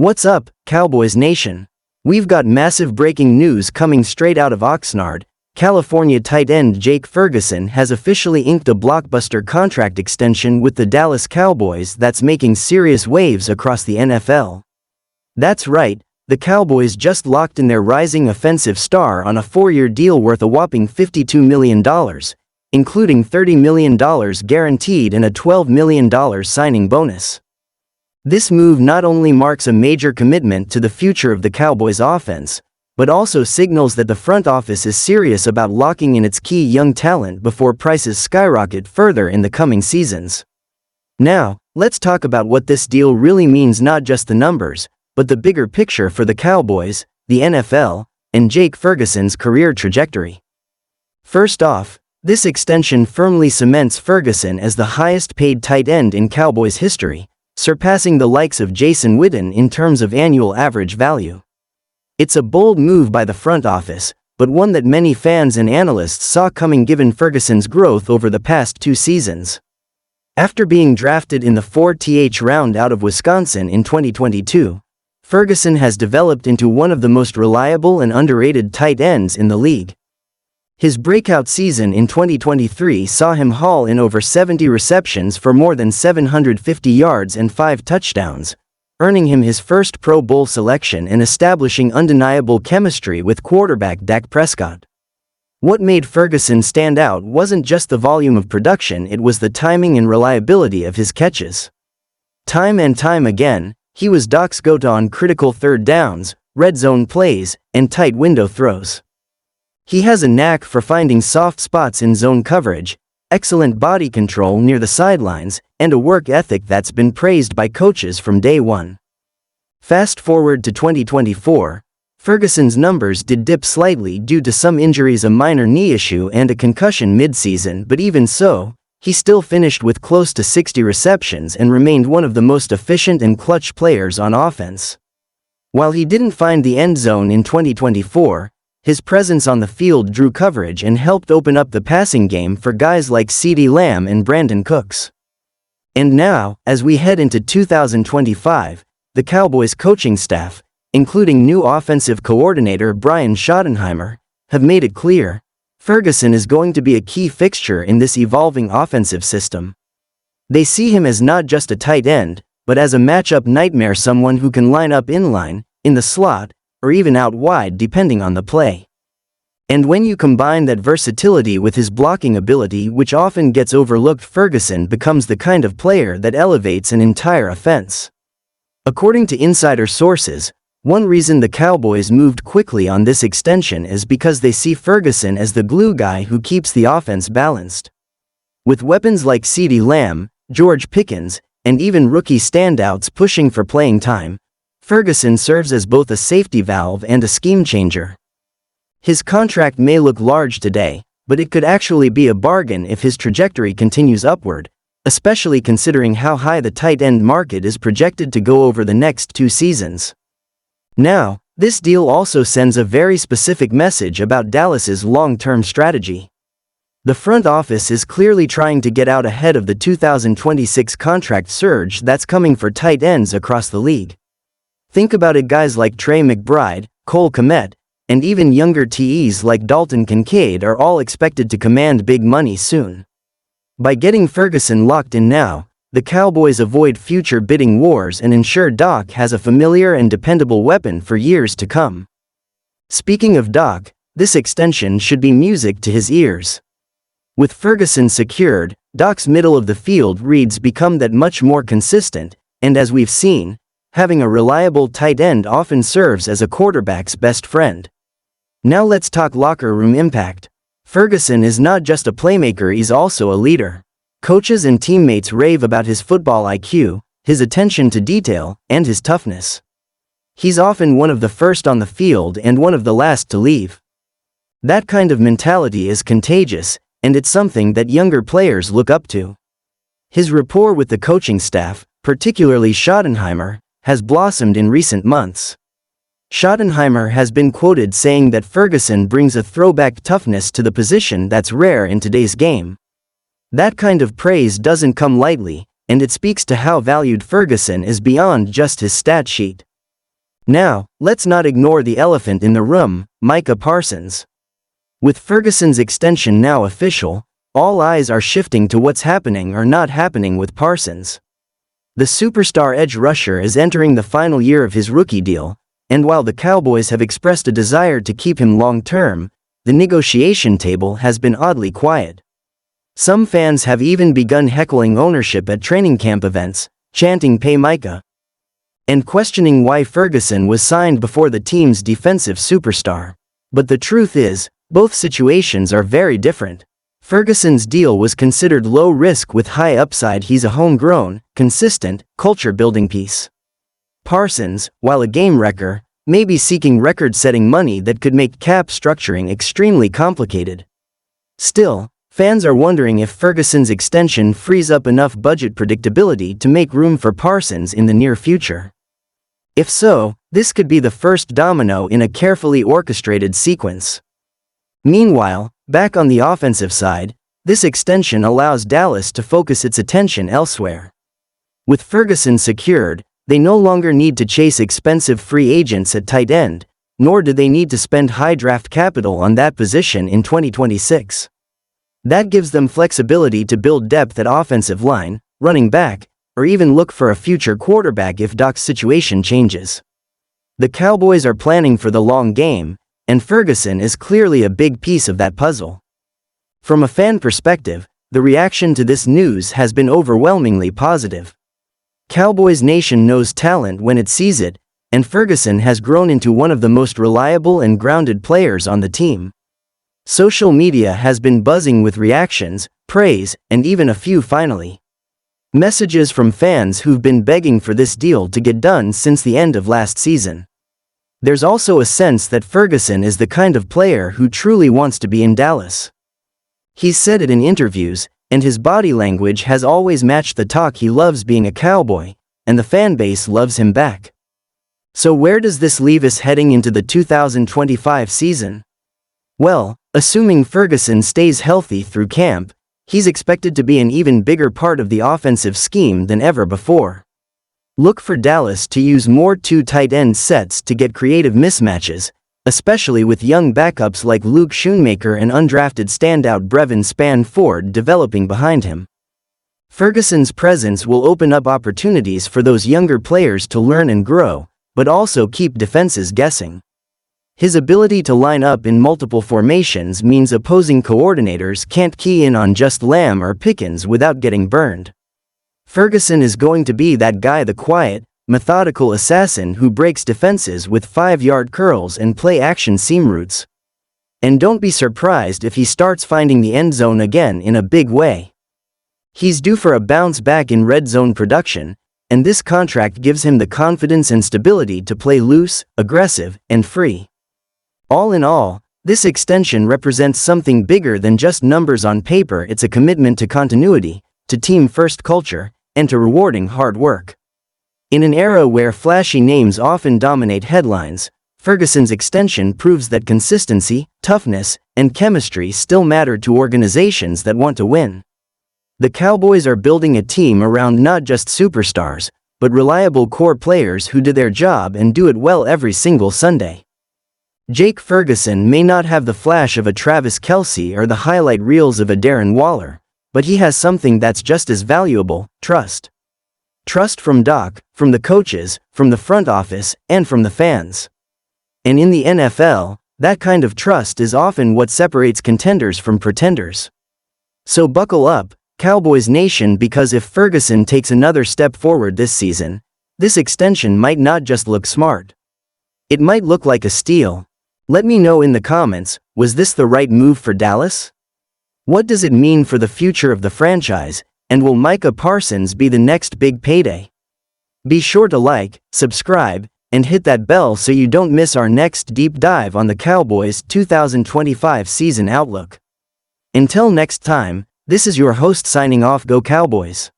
What's up, Cowboys Nation? We've got massive breaking news coming straight out of Oxnard. California tight end Jake Ferguson has officially inked a blockbuster contract extension with the Dallas Cowboys that's making serious waves across the NFL. That's right, the Cowboys just locked in their rising offensive star on a 4-year deal worth a whopping $52 million, including $30 million guaranteed and a $12 million signing bonus. This move not only marks a major commitment to the future of the Cowboys offense, but also signals that the front office is serious about locking in its key young talent before prices skyrocket further in the coming seasons. Now, let's talk about what this deal really means, not just the numbers, but the bigger picture for the Cowboys, the NFL, and Jake Ferguson's career trajectory. First off, this extension firmly cements Ferguson as the highest-paid tight end in Cowboys history, surpassing the likes of Jason Witten in terms of annual average value. It's a bold move by the front office, but one that many fans and analysts saw coming given Ferguson's growth over the past 2 seasons. After being drafted in the 4th round out of Wisconsin in 2022, Ferguson has developed into one of the most reliable and underrated tight ends in the league. His breakout season in 2023 saw him haul in over 70 receptions for more than 750 yards and 5 touchdowns, earning him his first Pro Bowl selection and establishing undeniable chemistry with quarterback Dak Prescott. What made Ferguson stand out wasn't just the volume of production, it was the timing and reliability of his catches. Time and time again, he was Doc's go-to on critical third downs, red zone plays, and tight window throws. He has a knack for finding soft spots in zone coverage, excellent body control near the sidelines, and a work ethic that's been praised by coaches from day one. Fast forward to 2024, Ferguson's numbers did dip slightly due to some injuries, a minor knee issue and a concussion mid-season, but even so, he still finished with close to 60 receptions and remained one of the most efficient and clutch players on offense. While he didn't find the end zone in 2024, his presence on the field drew coverage and helped open up the passing game for guys like CeeDee Lamb and Brandon Cooks. And now, as we head into 2025, the Cowboys coaching staff, including new offensive coordinator Brian Schottenheimer, have made it clear Ferguson is going to be a key fixture in this evolving offensive system. They see him as not just a tight end, but as a matchup nightmare, someone who can line up inline, in the slot, or even out wide depending on the play. And when you combine that versatility with his blocking ability, which often gets overlooked, Ferguson becomes the kind of player that elevates an entire offense. According to insider sources, one reason the Cowboys moved quickly on this extension is because they see Ferguson as the glue guy who keeps the offense balanced. With weapons like CeeDee Lamb, George Pickens, and even rookie standouts pushing for playing time, Ferguson serves as both a safety valve and a scheme changer. His contract may look large today, but it could actually be a bargain if his trajectory continues upward, especially considering how high the tight end market is projected to go over the next 2 seasons. Now, this deal also sends a very specific message about Dallas's long-term strategy. The front office is clearly trying to get out ahead of the 2026 contract surge that's coming for tight ends across the league. Think about it, guys like Trey McBride, Cole Kmet, and even younger TEs like Dalton Kincaid are all expected to command big money soon. By getting Ferguson locked in now, the Cowboys avoid future bidding wars and ensure Doc has a familiar and dependable weapon for years to come. Speaking of Doc, this extension should be music to his ears. With Ferguson secured, Doc's middle of the field reads become that much more consistent, and as we've seen, having a reliable tight end often serves as a quarterback's best friend. Now let's talk locker room impact. Ferguson is not just a playmaker, he's also a leader. Coaches and teammates rave about his football IQ, his attention to detail, and his toughness. He's often one of the first on the field and one of the last to leave. That kind of mentality is contagious, and it's something that younger players look up to. His rapport with the coaching staff, particularly Schottenheimer, has blossomed in recent months. Schottenheimer has been quoted saying that Ferguson brings a throwback toughness to the position that's rare in today's game. That kind of praise doesn't come lightly, and it speaks to how valued Ferguson is beyond just his stat sheet. Now, let's not ignore the elephant in the room, Micah Parsons. With Ferguson's extension now official, all eyes are shifting to what's happening or not happening with Parsons. The superstar edge rusher is entering the final year of his rookie deal, and while the Cowboys have expressed a desire to keep him long-term, the negotiation table has been oddly quiet. Some fans have even begun heckling ownership at training camp events, chanting "Pay Micah," and questioning why Ferguson was signed before the team's defensive superstar. But the truth is, both situations are very different. Ferguson's deal was considered low risk with high upside. He's a homegrown, consistent, culture-building piece. Parsons, while a game wrecker, may be seeking record-setting money that could make cap structuring extremely complicated. Still, fans are wondering if Ferguson's extension frees up enough budget predictability to make room for Parsons in the near future. If so, this could be the first domino in a carefully orchestrated sequence. Meanwhile, back on the offensive side, this extension allows Dallas to focus its attention elsewhere. With Ferguson secured, they no longer need to chase expensive free agents at tight end, nor do they need to spend high draft capital on that position in 2026. That gives them flexibility to build depth at offensive line, running back, or even look for a future quarterback if Dak's situation changes. The Cowboys are planning for the long game, and Ferguson is clearly a big piece of that puzzle. From a fan perspective, the reaction to this news has been overwhelmingly positive. Cowboys Nation knows talent when it sees it, and Ferguson has grown into one of the most reliable and grounded players on the team. Social media has been buzzing with reactions, praise, and even a few finally. Messages from fans who've been begging for this deal to get done since the end of last season. There's also a sense that Ferguson is the kind of player who truly wants to be in Dallas. He's said it in interviews, and his body language has always matched the talk. He loves being a Cowboy, and the fan base loves him back. So where does this leave us heading into the 2025 season? Well, assuming Ferguson stays healthy through camp, he's expected to be an even bigger part of the offensive scheme than ever before. Look for Dallas to use more two tight end sets to get creative mismatches, especially with young backups like Luke Schoonmaker and undrafted standout Brevin Spann-Ford developing behind him. Ferguson's presence will open up opportunities for those younger players to learn and grow, but also keep defenses guessing. His ability to line up in multiple formations means opposing coordinators can't key in on just Lamb or Pickens without getting burned. Ferguson is going to be that guy, the quiet, methodical assassin who breaks defenses with 5-yard curls and play-action seam routes. And don't be surprised if he starts finding the end zone again in a big way. He's due for a bounce back in red zone production, and this contract gives him the confidence and stability to play loose, aggressive, and free. All in all, this extension represents something bigger than just numbers on paper. It's a commitment to continuity, to team-first culture, and to rewarding hard work. In an era where flashy names often dominate headlines, Ferguson's extension proves that consistency, toughness, and chemistry still matter to organizations that want to win. The Cowboys are building a team around not just superstars, but reliable core players who do their job and do it well every single Sunday. Jake Ferguson may not have the flash of a Travis Kelce or the highlight reels of a Darren Waller, but he has something that's just as valuable: trust. Trust from Dak, from the coaches, from the front office, and from the fans. And in the NFL, that kind of trust is often what separates contenders from pretenders. So buckle up, Cowboys Nation, because if Ferguson takes another step forward this season, this extension might not just look smart. It might look like a steal. Let me know in the comments, was this the right move for Dallas? What does it mean for the future of the franchise, and will Micah Parsons be the next big payday? Be sure to like, subscribe, and hit that bell so you don't miss our next deep dive on the Cowboys' 2025 season outlook. Until next time, this is your host signing off. Go Cowboys!